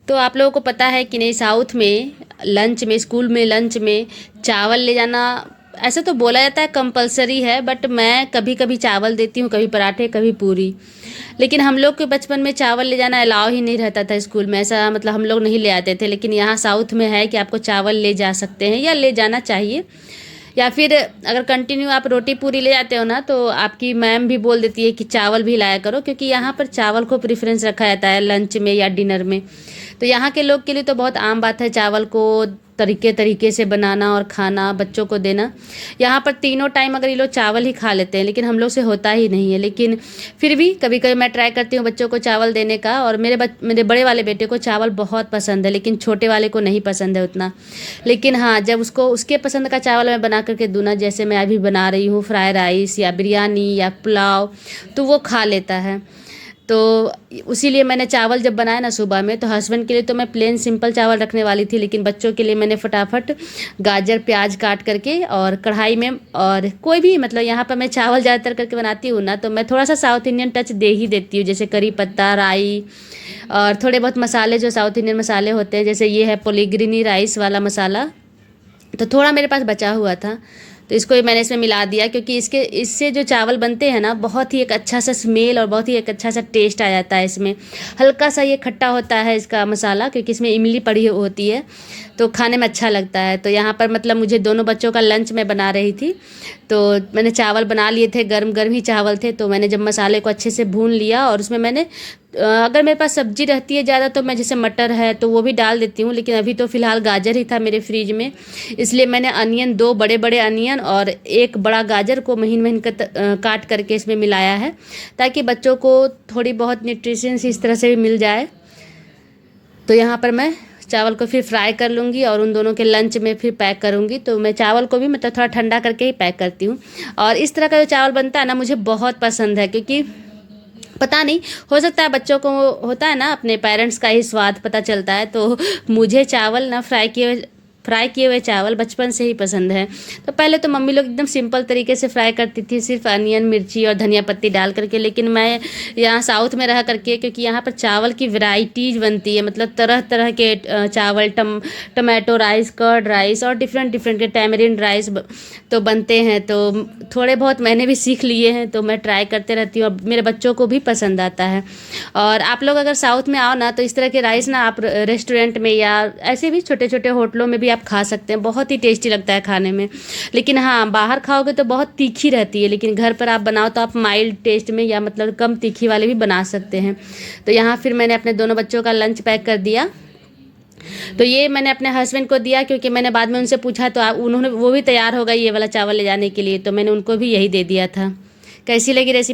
तो आप लोगों को पता है कि नहीं, साउथ में लंच में, स्कूल में लंच में चावल ले जाना, ऐसा तो बोला जाता है कंपलसरी है, बट मैं कभी कभी चावल देती हूँ, कभी पराठे कभी पूरी। लेकिन हम लोग के बचपन में चावल ले जाना अलाउ ही नहीं रहता था स्कूल में, ऐसा मतलब हम लोग नहीं ले आते थे। लेकिन यहाँ साउथ में है कि आपको चावल ले जा सकते हैं या ले जाना चाहिए। या फिर अगर कंटिन्यू आप रोटी पूरी ले जाते हो ना, तो आपकी मैम भी बोल देती है कि चावल भी लाया करो, क्योंकि यहाँ पर चावल को प्रेफरेंस रखा जाता है लंच में या डिनर में। तो यहाँ के लोग के लिए तो बहुत आम बात है चावल को तरीके तरीके से बनाना और खाना, बच्चों को देना। यहाँ पर तीनों टाइम अगर ये लोग चावल ही खा लेते हैं, लेकिन हम लोग से होता ही नहीं है। लेकिन फिर भी कभी कभी मैं ट्राई करती हूँ बच्चों को चावल देने का। और मेरे बड़े वाले बेटे को चावल बहुत पसंद है, लेकिन छोटे वाले को नहीं पसंद है उतना। लेकिन हाँ, जब उसको उसके पसंद का चावल मैं बना करके दूँ ना, जैसे मैं अभी बना रही हूँ फ्राई राइस या बिरयानी या पुलाव, तो वो खा लेता है। तो उसीलिए मैंने चावल जब बनाया ना सुबह में, तो हस्बैंड के लिए तो मैं प्लेन सिंपल चावल रखने वाली थी, लेकिन बच्चों के लिए मैंने फटाफट गाजर प्याज काट करके और कढ़ाई में, और कोई भी मतलब यहाँ पर मैं चावल ज़्यादातर करके बनाती हूँ ना, तो मैं थोड़ा सा साउथ इंडियन टच दे ही देती हूँ, जैसे करी पत्ता, राई और थोड़े बहुत मसाले जो साउथ इंडियन मसाले होते हैं। जैसे ये है पोलीग्रीनी राइस वाला मसाला, तो थोड़ा मेरे पास बचा हुआ था, तो इसको मैंने इसमें मिला दिया, क्योंकि इससे जो चावल बनते हैं ना, बहुत ही एक अच्छा सा स्मेल और बहुत ही एक अच्छा सा टेस्ट आ जाता है इसमें। हल्का सा ये खट्टा होता है इसका मसाला, क्योंकि इसमें इमली पड़ी होती है, तो खाने में अच्छा लगता है। तो यहाँ पर मतलब मुझे दोनों बच्चों का लंच मैं बना रही थी, तो मैंने चावल बना लिए थे, गर्म गर्म ही चावल थे। तो मैंने जब मसाले को अच्छे से भून लिया, और उसमें मैंने अगर मेरे पास सब्जी रहती है ज़्यादा, तो मैं जैसे मटर है तो वो भी डाल देती हूँ, लेकिन अभी तो फ़िलहाल गाजर ही था मेरे फ्रिज में, इसलिए मैंने अनियन, 2 बड़े बड़े अनियन और एक बड़ा गाजर को महीन महीन काट करके इसमें मिलाया है, ताकि बच्चों को थोड़ी बहुत न्यूट्रिशंस इस तरह से भी मिल जाए। तो यहाँ पर मैं चावल को फिर फ्राई कर लूँगी और उन दोनों के लंच में फिर पैक करूँगी। तो मैं चावल को भी मतलब थोड़ा ठंडा करके ही पैक करती हूँ। और इस तरह का जो चावल बनता है ना, मुझे बहुत पसंद है, क्योंकि पता नहीं, हो सकता है बच्चों को होता है ना, अपने पेरेंट्स का ही स्वाद पता चलता है। तो मुझे चावल ना फ्राई किए हुए चावल बचपन से ही पसंद है। तो पहले तो मम्मी लोग एकदम सिंपल तरीके से फ्राई करती थी, सिर्फ अनियन, मिर्ची और धनिया पत्ती डाल करके। लेकिन मैं यहाँ साउथ में रह करके, क्योंकि यहाँ पर चावल की वैरायटीज बनती है, मतलब तरह तरह के चावल, टमाटो राइस, कर्ड राइस और डिफरेंट डिफरेंट के टैमरिंड राइस तो बनते हैं। तो थोड़े बहुत मैंने भी सीख लिए हैं, तो मैं ट्राई करते रहती हूँ, और मेरे बच्चों को भी पसंद आता है। और आप लोग अगर साउथ में आओ ना, तो इस तरह के राइस ना आप रेस्टोरेंट में या ऐसे भी छोटे छोटे होटलों में भी आप खा सकते हैं, बहुत ही टेस्टी लगता है खाने में। लेकिन हाँ, बाहर खाओगे तो बहुत तीखी रहती है, लेकिन घर पर आप बनाओ तो आप माइल्ड टेस्ट में या मतलब कम तीखी वाले भी बना सकते हैं। तो यहाँ फिर मैंने अपने दोनों बच्चों का लंच पैक कर दिया। तो ये मैंने अपने हस्बैंड को दिया, क्योंकि मैंने बाद में उनसे पूछा, तो उन्होंने, वो भी तैयार हो गई ये वाला चावल ले जाने के लिए, तो मैंने उनको भी यही दे दिया था। कैसी लगी रेसिपी?